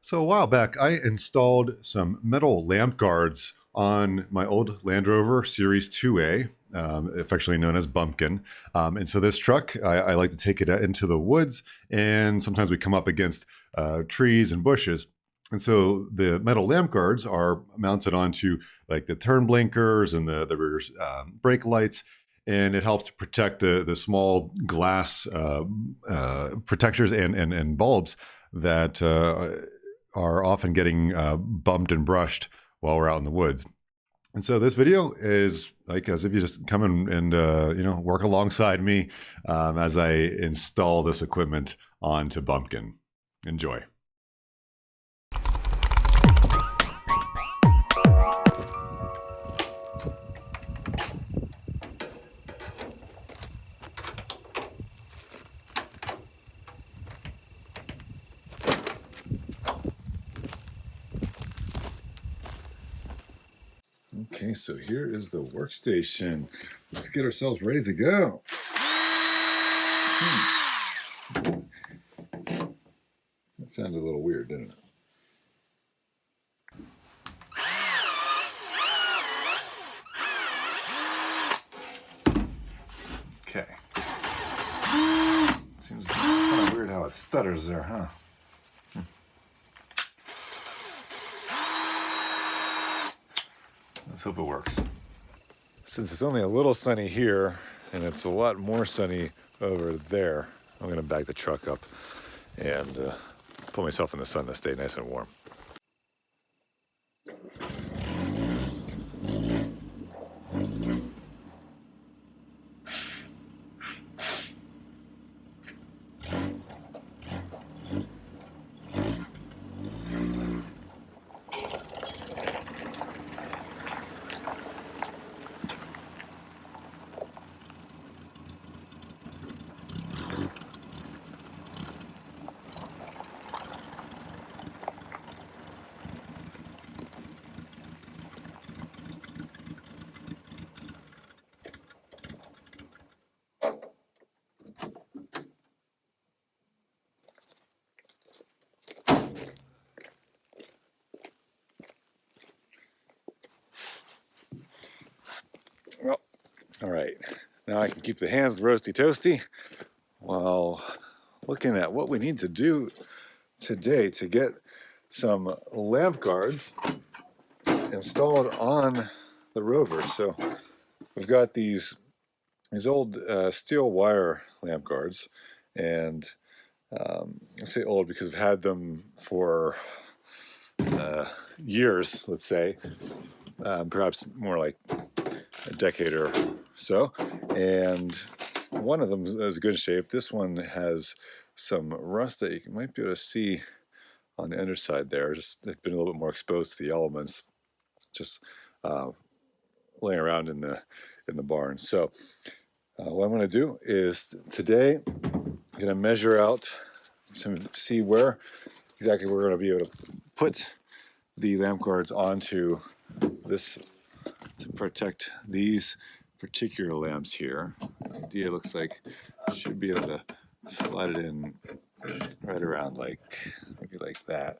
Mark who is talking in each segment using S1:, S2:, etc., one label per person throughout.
S1: So a while back, I installed some metal lamp guards on my old Land Rover Series IIA, affectionately known as Bumpkin. And so this truck, I like to take it into the woods, and sometimes we come up against trees and bushes. And so the metal lamp guards are mounted onto like the turn blinkers and the rear brake lights, and it helps to protect the small glass protectors and bulbs that are often getting bumped and brushed while we're out in the woods. And so this video is like as if you just come in and work alongside me as I install this equipment onto Bumpkin. Enjoy. Okay, so here is the workstation. Let's get ourselves ready to go. That sounded a little weird, didn't it? Okay. Seems kind of weird how it stutters there, huh? Let's hope it works. Since it's only a little sunny here, and it's a lot more sunny over there, I'm gonna back the truck up and put myself in the sun to stay nice and warm. Well, all right, now I can keep the hands roasty toasty while looking at what we need to do today to get some lamp guards installed on the Rover. So we've got these old steel wire lamp guards, and I say old because I've had them for years, let's say, perhaps more like a decade or so, and one of them is good shape. This one has some rust that you might be able to see on the underside there. Just it's been a little bit more exposed to the elements, just laying around in the barn. So what I'm going to do is today I'm going to measure out to see where exactly we're going to be able to put the lamp guards onto this to protect these particular lamps here. The idea looks like should be able to slide it in right around maybe like that.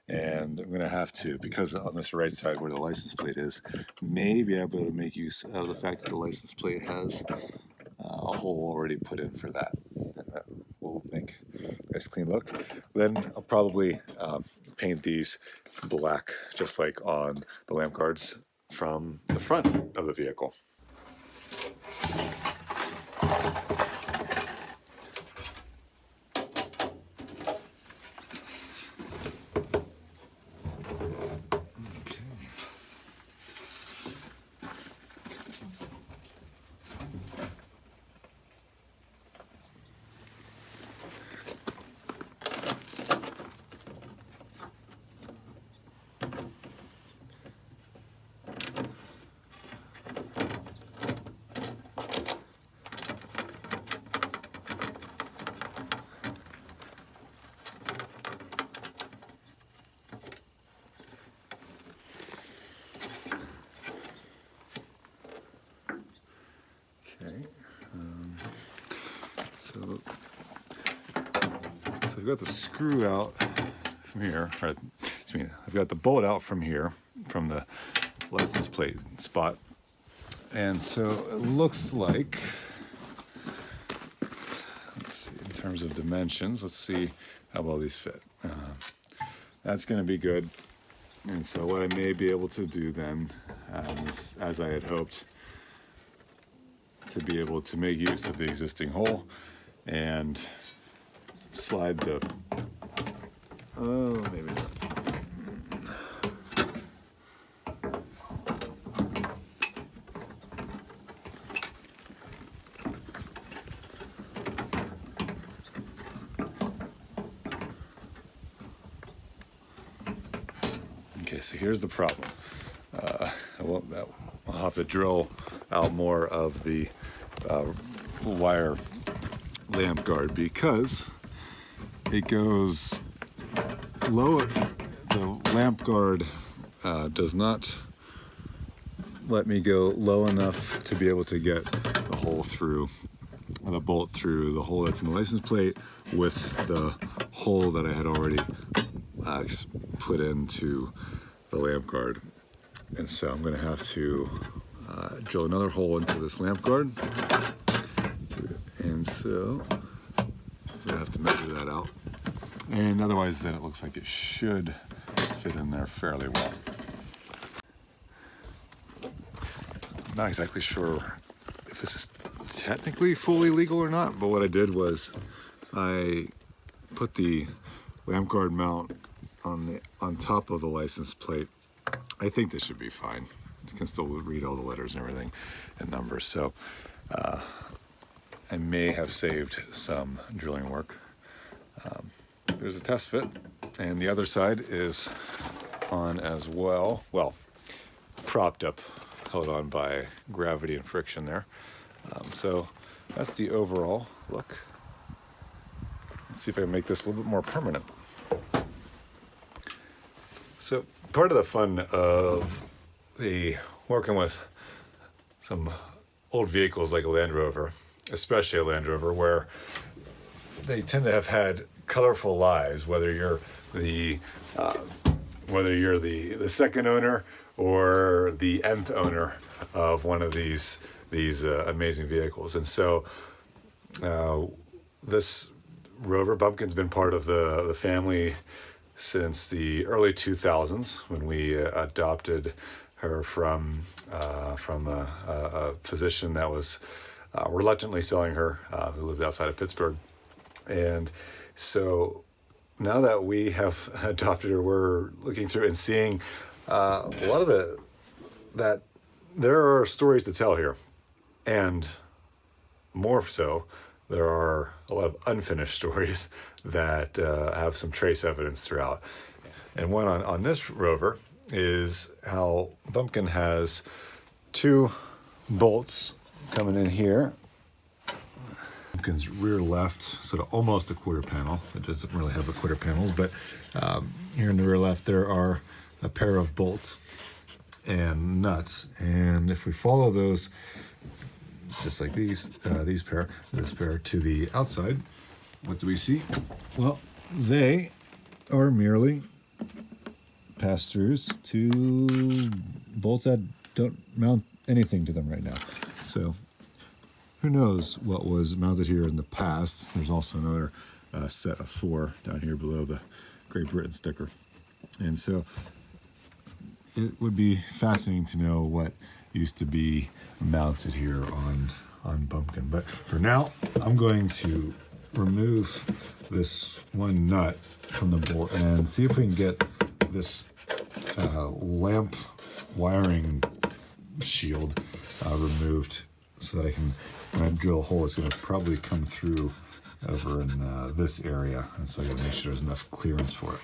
S1: And I'm gonna have to, because on this right side where the license plate is, maybe I'll be able to make use of the fact that the license plate has a hole already put in for that. And that will make a nice clean look. Then I'll probably paint these black, just like on the lamp guards from the front of the vehicle. So we've got the screw out from here, or excuse me, I've got the bolt out from here, from the license plate spot. And so it looks like, let's see, in terms of dimensions, let's see how well these fit. That's going to be good. And so what I may be able to do then, as I had hoped, to be able to make use of the existing hole and slide the, maybe not. Okay, so here's the problem. I'll have to drill out more of the wire lamp guard because it goes low. The lamp guard does not let me go low enough to be able to get the hole through, the bolt through the hole that's in the license plate with the hole that I had already put into the lamp guard. And so I'm going to have to drill another hole into this lamp guard. And so I'm going to have to measure that out. And otherwise then it looks like it should fit in there fairly well. I'm not exactly sure if this is technically fully legal or not, but what I did was I put the lamp guard mount on top of the license plate. I think this should be fine. You can still read all the letters and everything and numbers. So I may have saved some drilling work. There's a test fit, and the other side is on as well. Well, propped up, held on by gravity and friction there. So that's the overall look. Let's see if I can make this a little bit more permanent. So part of the fun of working with some old vehicles like a Land Rover, especially a Land Rover, where they tend to have had colorful lives, whether you're the second owner or the nth owner of one of these amazing vehicles. And so this Rover Bumpkin's been part of the family since the early 2000s, when we adopted her from a physician that was reluctantly selling her, who lived outside of Pittsburgh. And so now that we have adopted her, we're looking through and seeing a lot of that there are stories to tell here. And more so, there are a lot of unfinished stories that have some trace evidence throughout. And one on this Rover is how Bumpkin has two bolts coming in here. Bumpkin's rear left, sort of almost a quarter panel. It doesn't really have a quarter panel, but here in the rear left there are a pair of bolts and nuts. And if we follow those, just like this pair to the outside, what do we see? Well, they are merely pass-throughs to bolts that don't mount anything to them right now. So who knows what was mounted here in the past. There's also another set of 4 down here below the Great Britain sticker. And so it would be fascinating to know what used to be mounted here on Bumpkin. But for now, I'm going to remove this one nut from the bolt and see if we can get this lamp wiring shield removed, so that I can, when I drill a hole, it's going to probably come through over in this area, and so I got to make sure there's enough clearance for it.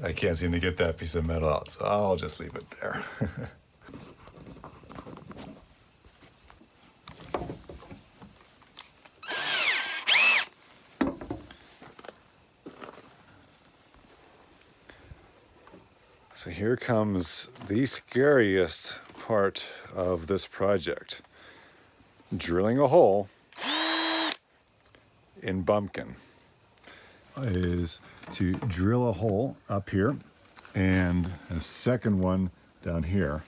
S1: I can't seem to get that piece of metal out, so I'll just leave it there. So here comes the scariest part of this project. Drilling a hole in Bumpkin is to drill a hole up here and a second one down here.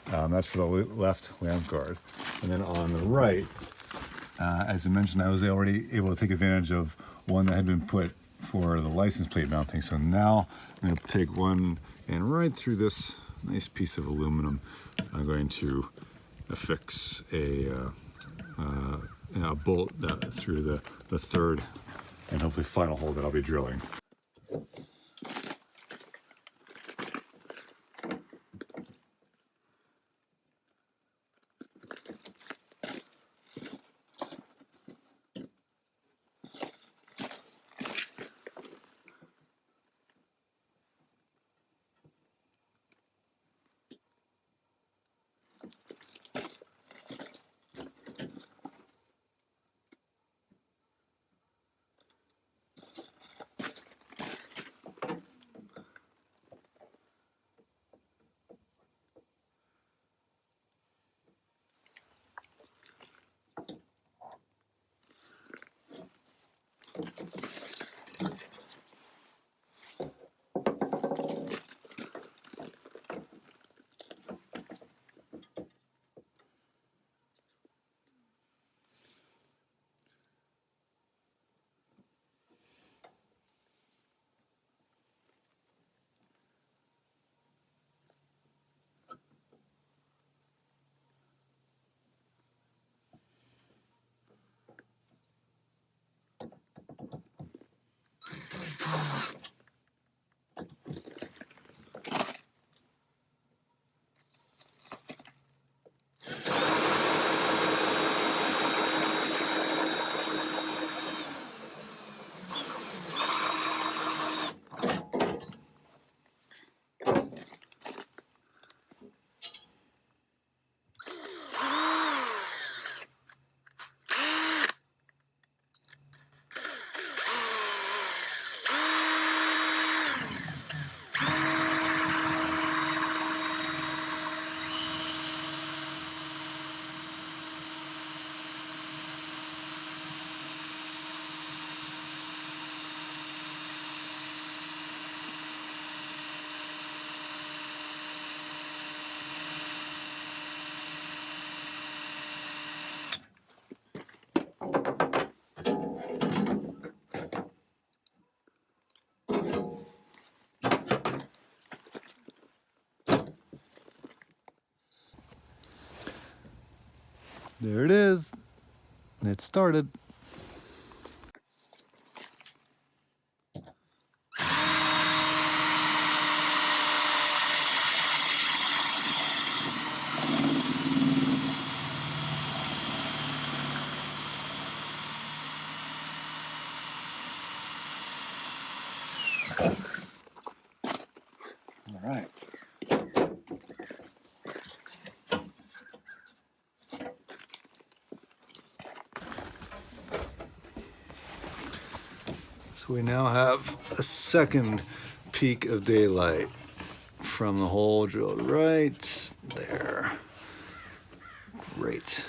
S1: That's for the left lamp guard. And then on the right, as I mentioned, I was already able to take advantage of one that had been put for the license plate mounting. So now I'm going to take one and right through this nice piece of aluminum, I'm going to affix a bolt through the third and hopefully final hole that I'll be drilling. There it is. It started. All right. So we now have a second peak of daylight from the hole drilled right there. Great.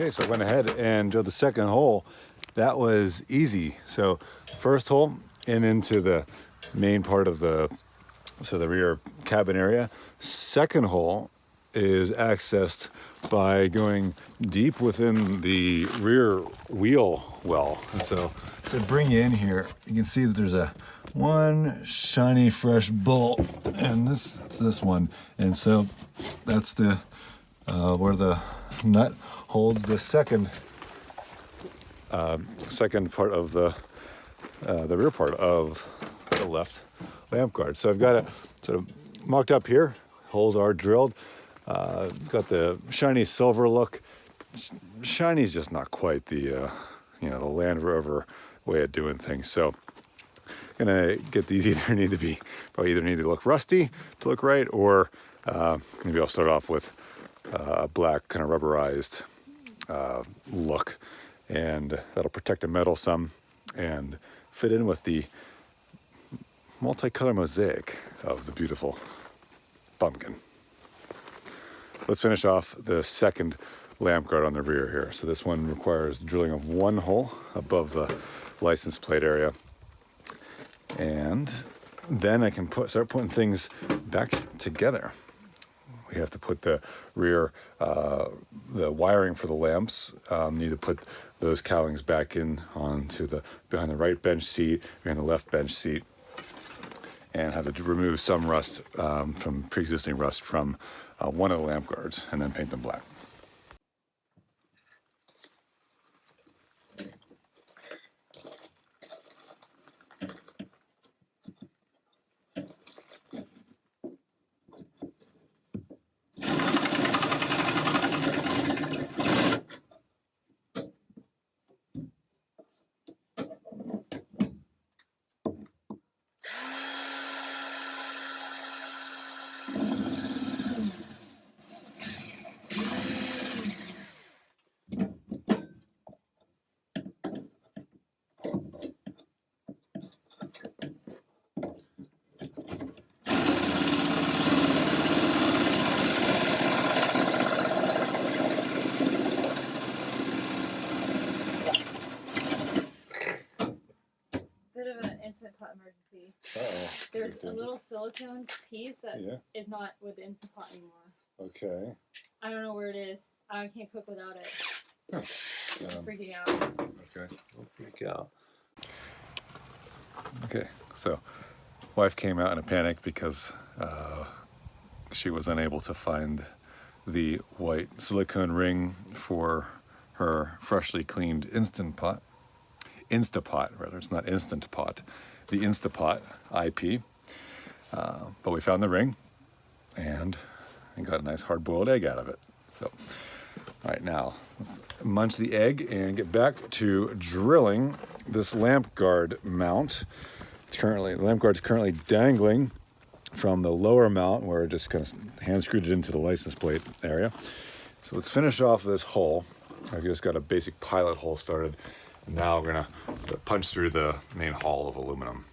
S1: Okay, so I went ahead and drilled the second hole. That was easy. So first hole in into the main part of the rear cabin area. Second hole is accessed by going deep within the rear wheel well. And so to bring you in here, you can see that there's one shiny fresh bolt, and this one. And so that's the where the nut holds the second second part of the rear part of the left lamp guard. So I've got it sort of mocked up here. Holes are drilled. Got the shiny silver look. Shiny's just not quite the the Land Rover way of doing things. So gonna get these probably either need to look rusty to look right, or maybe I'll start off with a black kind of rubberized look, and that'll protect the metal some and fit in with the multicolor mosaic of the beautiful Bumpkin. Let's finish off the second lamp guard on the rear here. So this one requires drilling of one hole above the license plate area. And then I can start putting things back together. We have to put the rear, the wiring for the lamps, need to put those cowlings back in behind the right bench seat, behind the left bench seat, and have to remove some rust from pre-existing rust from one of the lamp guards, and then paint them black.
S2: Instant pot emergency. There's a little silicone piece that is not with the Instant Pot anymore.
S1: Okay.
S2: I don't know where it is. I can't cook without it. I'm freaking out.
S1: Okay.
S3: Don't freak out.
S1: Okay. So, wife came out in a panic because she was unable to find the white silicone ring for her freshly cleaned Instapot, rather. It's not Instant Pot, the Instapot IP. But we found the ring, and got a nice hard-boiled egg out of it. So, all right, now let's munch the egg and get back to drilling this lamp guard mount. The lamp guard's currently dangling from the lower mount, where it just kind of hand screwed it into the license plate area. So let's finish off this hole. I've just got a basic pilot hole started. And now we're gonna punch through the main hull of aluminum.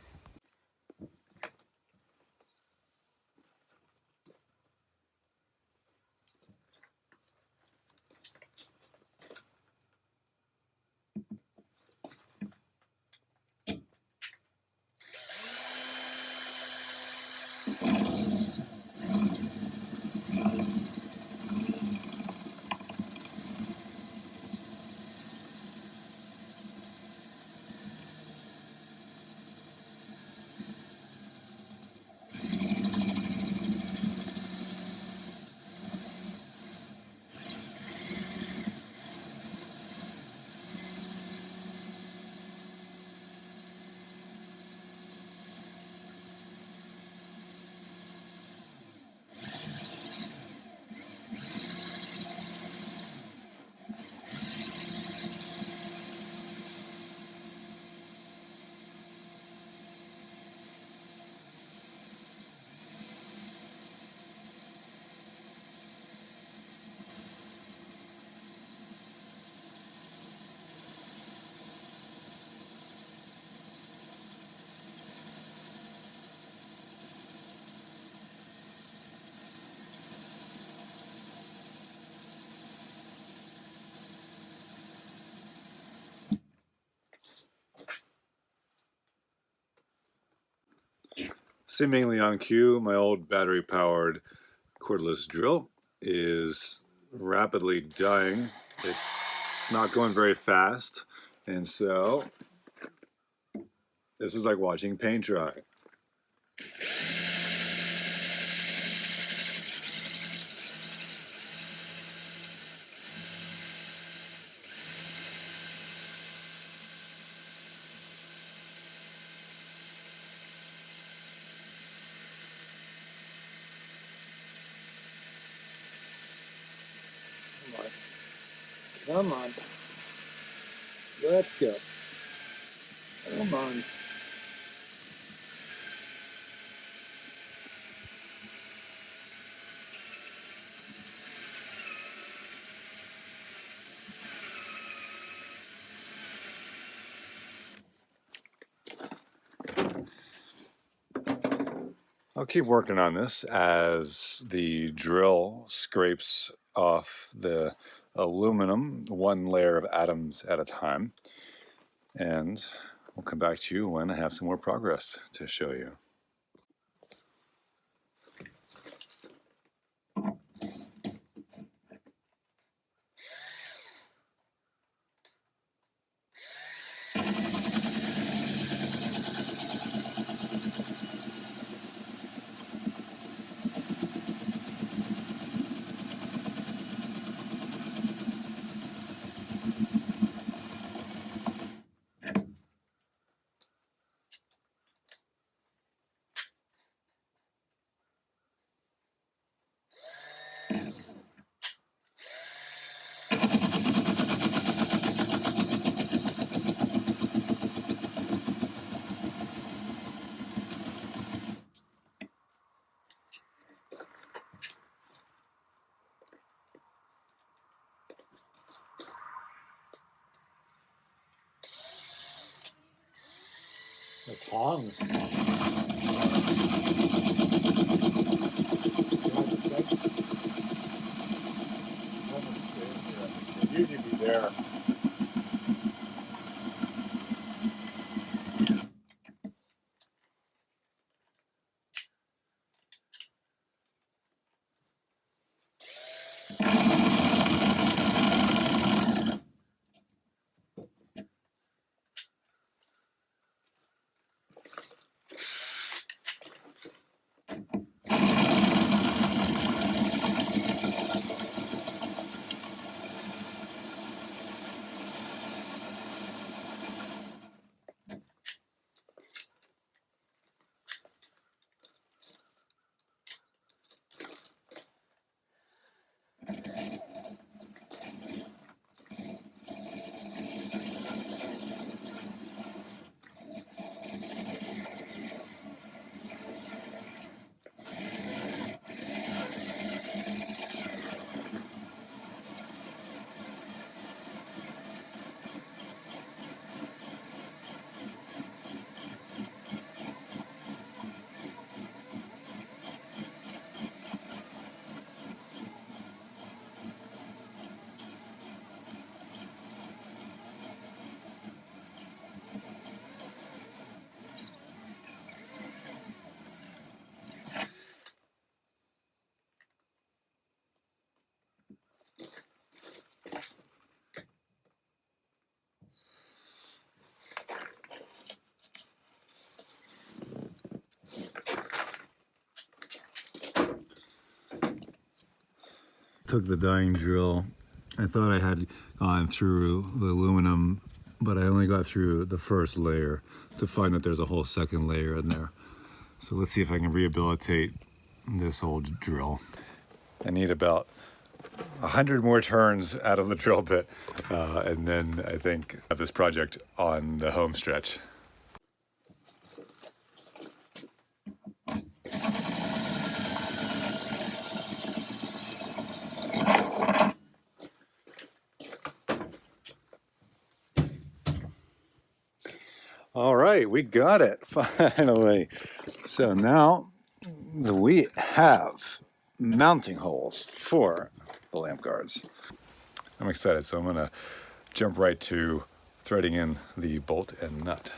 S1: Seemingly on cue, my old battery-powered cordless drill is rapidly dying. It's not going very fast, and so this is like watching paint dry. Come on. Let's go. Come on. I'll keep working on this as the drill scrapes off the aluminum, one layer of atoms at a time. And we'll come back to you when I have some more progress to show you. The tongs. They usually be there. Took the dying drill. I thought I had gone through the aluminum, but I only got through the first layer to find that there's a whole second layer in there. So let's see if I can rehabilitate this old drill. I need about 100 more turns out of the drill bit, and then I think I have this project on the home stretch. All right, we got it finally. So now we have mounting holes for the lamp guards. I'm excited, so I'm gonna jump right to threading in the bolt and nut.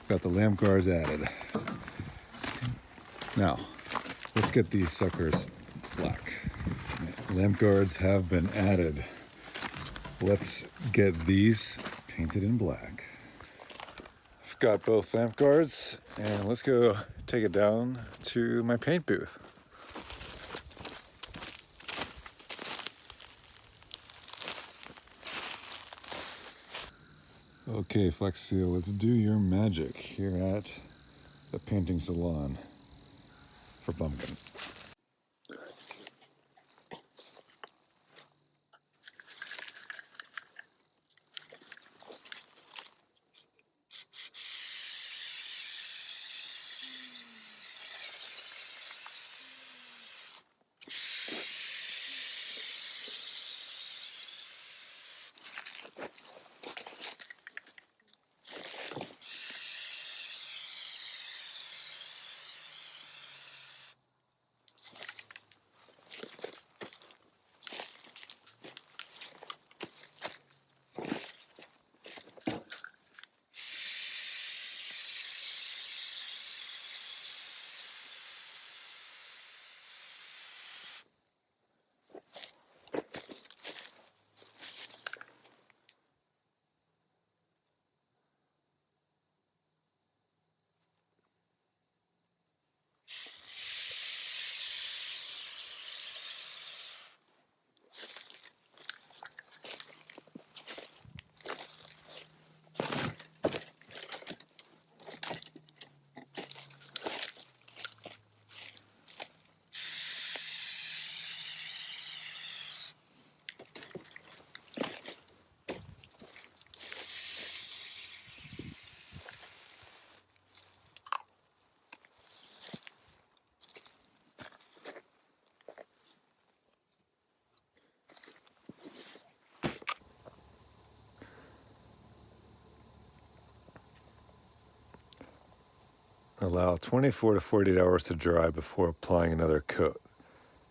S1: Got the lamp guards added. Now, let's get these suckers black. Lamp guards have been added. Let's get these painted in black. I've got both lamp guards, and let's go take it down to my paint booth. Okay, Flex Seal, let's do your magic here at the painting salon for Bumpkin. Allow 24 to 48 hours to dry before applying another coat.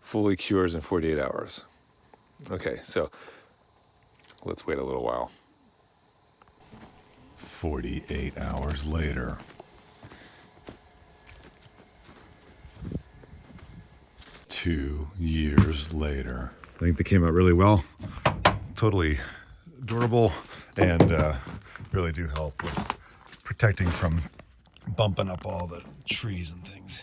S1: Fully cures in 48 hours. Okay, so let's wait a little while. 48 hours later. 2 years later. I think they came out really well. Totally durable and really do help with protecting from bumping up all the trees and things.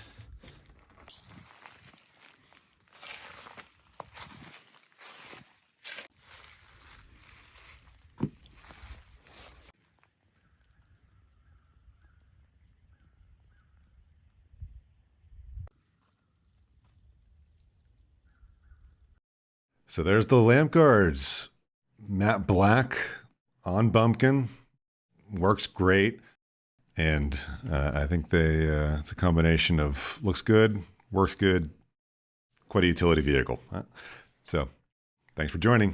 S1: So there's the lamp guards. Matte black on Bumpkin. Works great. And I think it's a combination of looks good, works good, quite a utility vehicle. So thanks for joining.